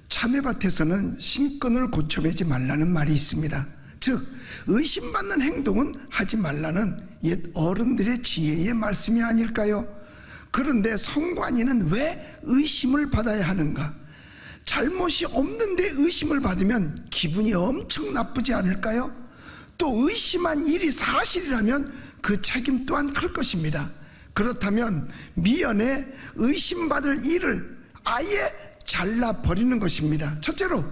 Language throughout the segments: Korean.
참외밭에서는 신끈을 고쳐매지 말라는 말이 있습니다. 즉 의심받는 행동은 하지 말라는 옛 어른들의 지혜의 말씀이 아닐까요? 그런데 성관이는 왜 의심을 받아야 하는가? 잘못이 없는데 의심을 받으면 기분이 엄청 나쁘지 않을까요? 또 의심한 일이 사실이라면 그 책임 또한 클 것입니다. 그렇다면 미연에 의심받을 일을 아예 잘라버리는 것입니다. 첫째로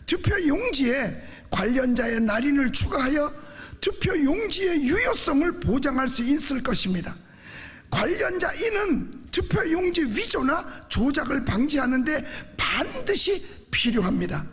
투표용지에 관련자의 날인을 추가하여 투표용지의 유효성을 보장할 수 있을 것입니다. 관련자 인은 투표용지 위조나 조작을 방지하는 데 반드시 필요합니다.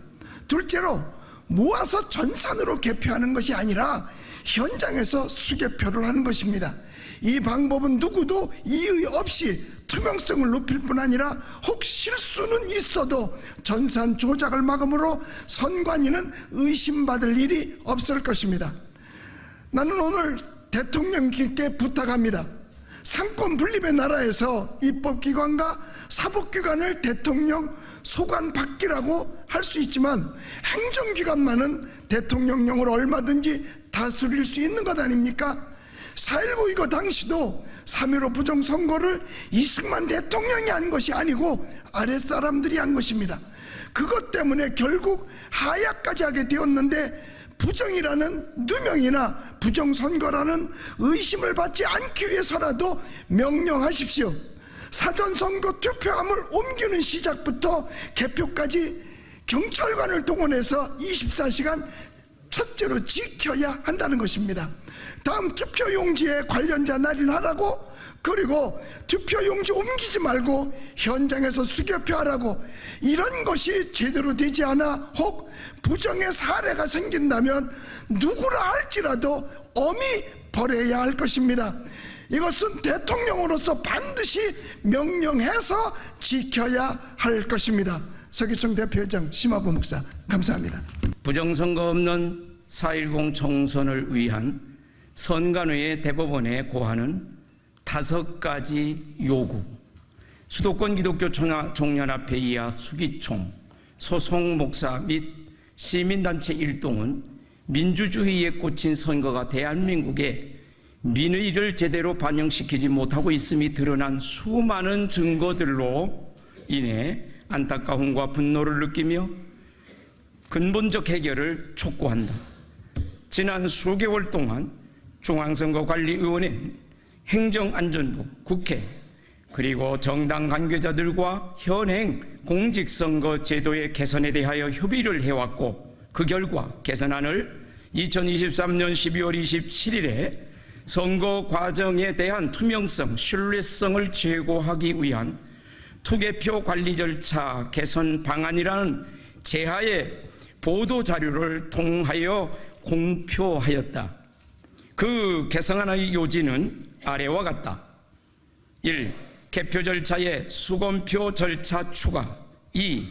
둘째로 모아서 전산으로 개표하는 것이 아니라 현장에서 수개표를 하는 것입니다. 이 방법은 누구도 이의 없이 투명성을 높일 뿐 아니라 혹 실수는 있어도 전산 조작을 막음으로 선관위는 의심받을 일이 없을 것입니다. 나는 오늘 대통령께 부탁합니다. 상권 분립의 나라에서 입법기관과 사법기관을 대통령 소관 받기라고 할 수 있지만 행정기관만은 대통령령으로 얼마든지 다스릴 수 있는 것 아닙니까? 4.19 이거 당시도 3.15 부정선거를 이승만 대통령이 한 것이 아니고 아랫사람들이 한 것입니다. 그것 때문에 결국 하야까지 하게 되었는데 부정이라는 누명이나 부정선거라는 의심을 받지 않기 위해서라도 명령하십시오. 사전선거 투표함을 옮기는 시작부터 개표까지 경찰관을 동원해서 24시간 첫째로 지켜야 한다는 것입니다. 다음 투표용지에 관련자 날인하라고, 그리고 투표용지 옮기지 말고 현장에서 수개표하라고. 이런 것이 제대로 되지 않아 혹 부정의 사례가 생긴다면 누구라 할지라도 엄히 벌해야 할 것입니다. 이것은 대통령으로서 반드시 명령해서 지켜야 할 것입니다. 서기청 대표회장 심화보 목사 감사합니다. 부정선거 없는 4.10 총선을 위한 선관위의 대법원에 고하는 5가지 요구, 수도권 기독교 총연합회 이하 수기총, 소속 목사 및 시민단체 일동은 민주주의에 꽂힌 선거가 대한민국에 민의를 제대로 반영시키지 못하고 있음이 드러난 수많은 증거들로 인해 안타까움과 분노를 느끼며 근본적 해결을 촉구한다. 지난 수개월 동안 중앙선거관리위원회, 행정안전부, 국회, 그리고 정당 관계자들과 현행 공직선거 제도의 개선에 대하여 협의를 해왔고, 그 결과 개선안을 2023년 12월 27일에 선거 과정에 대한 투명성, 신뢰성을 제고하기 위한 투개표 관리 절차 개선 방안이라는 제하의 보도자료를 통하여 공표하였다. 그 개선안의 요지는 아래와 같다. 1. 개표 절차에 수검표 절차 추가. 2.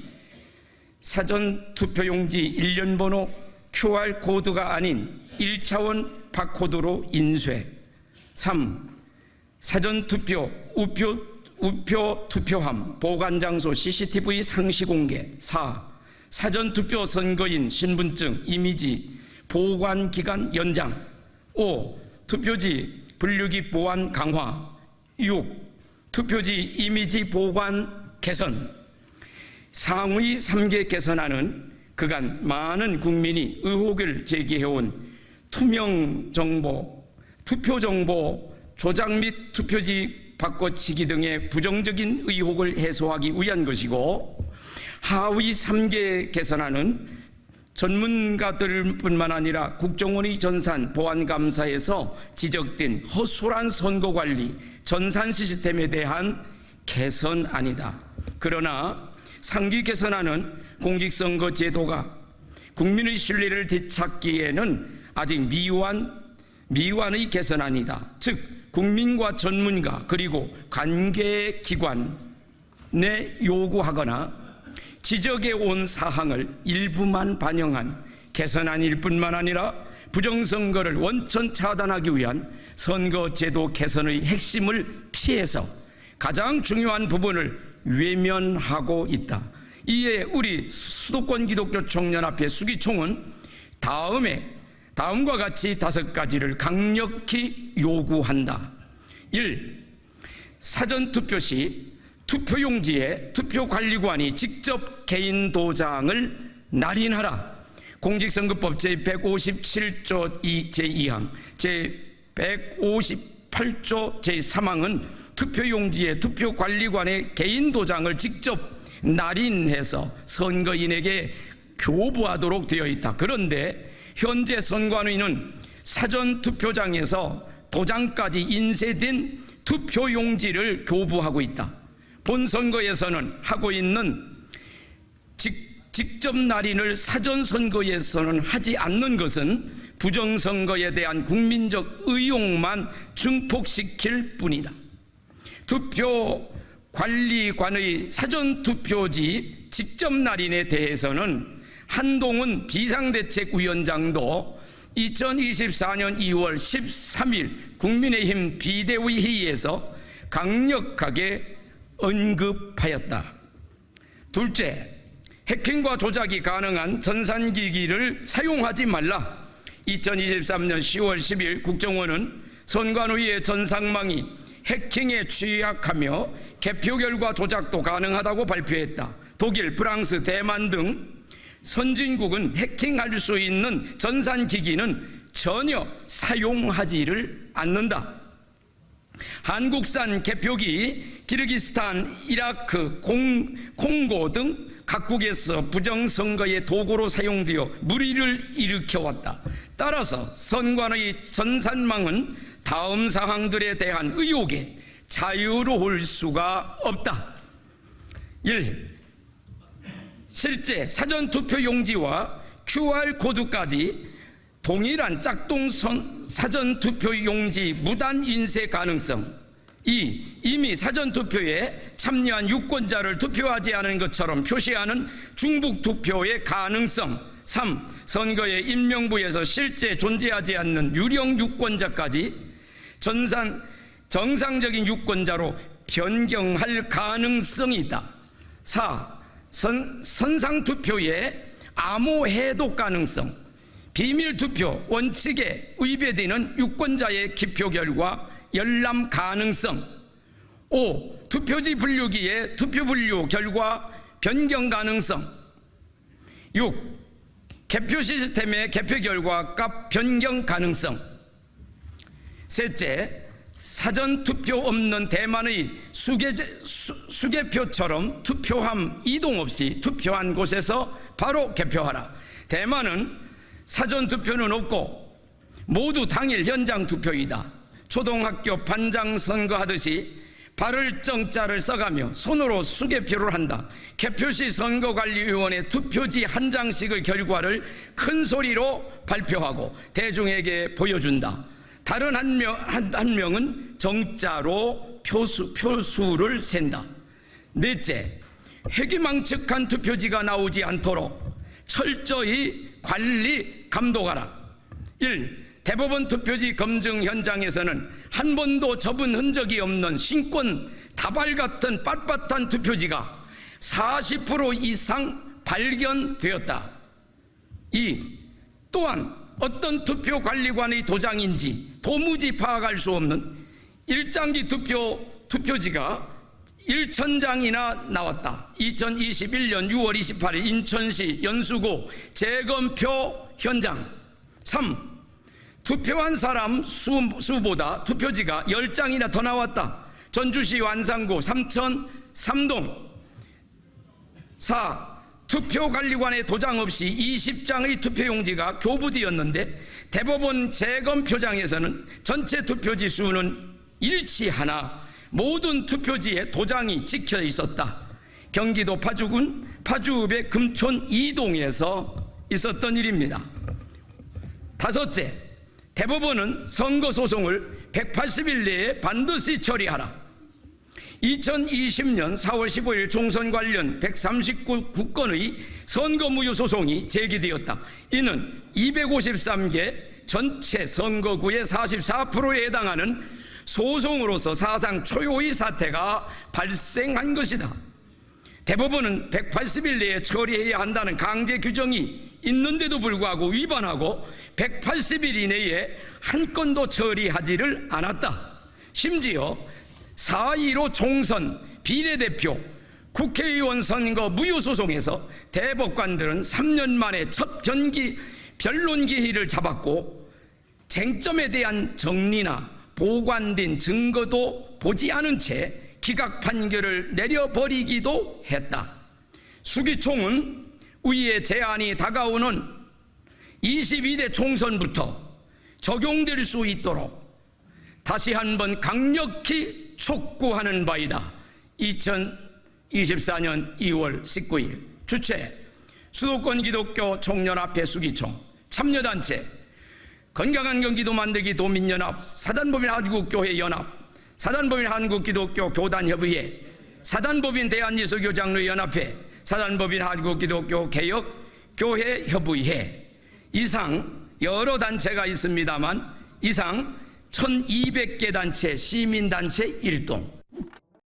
사전투표용지 일련번호 QR코드가 아닌 1차원 바코드로 인쇄. 3. 사전투표 우표 투표함 보관장소 CCTV 상시 공개. 4. 사전투표 선거인 신분증 이미지 보관기간 연장. 5. 투표지 분류기 보안 강화. 6. 투표지 이미지 보관 개선. 상위 3개 개선안은 그간 많은 국민이 의혹을 제기해온 투명정보, 투표정보 조작 및 투표지 바꿔치기 등의 부정적인 의혹을 해소하기 위한 것이고, 하위 3개 개선안은 전문가들뿐만 아니라 국정원의 전산 보안감사에서 지적된 허술한 선거관리 전산 시스템에 대한 개선안이다. 그러나 상기 개선안은 공직선거 제도가 국민의 신뢰를 되찾기에는 아직 미완의 개선안이다. 즉 국민과 전문가 그리고 관계기관에 요구하거나 지적해 온 사항을 일부만 반영한 개선안일 뿐만 아니라 부정선거를 원천 차단하기 위한 선거제도 개선의 핵심을 피해서 가장 중요한 부분을 외면하고 있다. 이에 우리 수도권 기독교 청년합회 수기총은 다음과 같이 5가지를 강력히 요구한다. 1. 사전투표 시 투표용지에 투표관리관이 직접 개인 도장을 날인하라. 공직선거법 제157조 제2항, 제158조 제3항은 투표용지에 투표관리관의 개인 도장을 직접 날인해서 선거인에게 교부하도록 되어 있다. 그런데 현재 선관위는 사전투표장에서 도장까지 인쇄된 투표용지를 교부하고 있다. 본선거에서는 하고 있는 직접 날인을 사전선거에서는 하지 않는 것은 부정선거에 대한 국민적 의혹만 증폭시킬 뿐이다. 투표관리관의 사전투표지 직접 날인에 대해서는 한동훈 비상대책위원장도 2024년 2월 13일 국민의힘 비대위 회의에서 강력하게 언급하였다. 둘째, 해킹과 조작이 가능한 전산기기를 사용하지 말라. 2023년 10월 10일 국정원은 선관위의 전산망이 해킹에 취약하며 개표 결과 조작도 가능하다고 발표했다. 독일, 프랑스, 대만 등 선진국은 해킹할 수 있는 전산기기는 전혀 사용하지를 않는다. 한국산 개표기 키르기스탄, 이라크, 콩고 등 각국에서 부정선거의 도구로 사용되어 물의를 일으켜왔다. 따라서 선관의 전산망은 다음 사항들에 대한 의혹에 자유로울 수가 없다. 1. 실제 사전투표용지와 QR코드까지 동일한 짝동 사전투표용지 무단 인쇄 가능성. 2. 이미 사전투표에 참여한 유권자를 투표하지 않은 것처럼 표시하는 중복투표의 가능성. 3. 선거의 인명부에서 실제 존재하지 않는 유령 유권자까지 정상적인 유권자로 변경할 가능성이 있다. 4. 선상투표의 암호 해독 가능성. 비밀투표 원칙에 위배되는 유권자의 기표 결과 열람 가능성. 5. 투표지 분류기의 투표 분류 결과 변경 가능성. 6. 개표 시스템의 개표 결과 값 변경 가능성. 셋째, 사전투표 없는 대만의 수개표처럼 투표함 이동 없이 투표한 곳에서 바로 개표하라. 대만은 사전투표는 없고 모두 당일 현장 투표이다. 초등학교 반장 선거하듯이 발을 정자를 써가며 손으로 수개표를 한다. 개표시 선거관리위원회 투표지 한 장씩의 결과를 큰 소리로 발표하고 대중에게 보여준다. 다른 한 명은 정자로 표수를 센다. 넷째, 회기망측한 투표지가 나오지 않도록 철저히 관리 감독하라. 1. 대법원 투표지 검증 현장에서는 한 번도 접은 흔적이 없는 신권 다발 같은 빳빳한 투표지가 40% 이상 발견되었다. 2. 또한 어떤 투표관리관의 도장인지 도무지 파악할 수 없는 일장기 투표지가 1,000장이나 나왔다. 2021년 6월 28일 인천시 연수구 재검표 현장. 3. 투표한 사람 수보다 투표지가 10장이나 더 나왔다. 전주시 완산구 삼천 3동. 4. 투표관리관의 도장 없이 20장의 투표용지가 교부되었는데 대법원 재검표장에서는 전체 투표지 수는 일치하나 모든 투표지에 도장이 찍혀 있었다. 경기도 파주군 파주읍의 금촌 2동에서 있었던 일입니다. 다섯째, 대법원은 선거소송을 180일 내에 반드시 처리하라. 2020년 4월 15일 총선 관련 139건의 선거무효 소송이 제기되었다. 이는 253개 전체 선거구의 44%에 해당하는 소송으로서 사상 초유의 사태가 발생한 것이다. 대법원은 180일 내에 처리해야 한다는 강제 규정이 있는데도 불구하고 위반하고 180일 이내에 한 건도 처리하지를 않았다. 심지어 4.15 총선 비례대표 국회의원 선거 무효소송에서 대법관들은 3년 만에 첫 변론 기일을 잡았고 쟁점에 대한 정리나 보관된 증거도 보지 않은 채 기각 판결을 내려버리기도 했다. 수기총은 위의 제안이 다가오는 22대 총선부터 적용될 수 있도록 다시 한번 강력히 촉구하는 바이다. 2024년 2월 19일 주최 수도권 기독교 총연합회 수기총, 참여단체 건강한 경기도 만들기 도민연합, 사단법인 한국교회 연합, 사단법인 한국기독교 교단협의회, 사단법인 대한예수교 장로연합회, 사단법인 한국기독교 개혁교회협의회, 이상 여러 단체가 있습니다만 이상 1200개 단체, 시민단체 1동,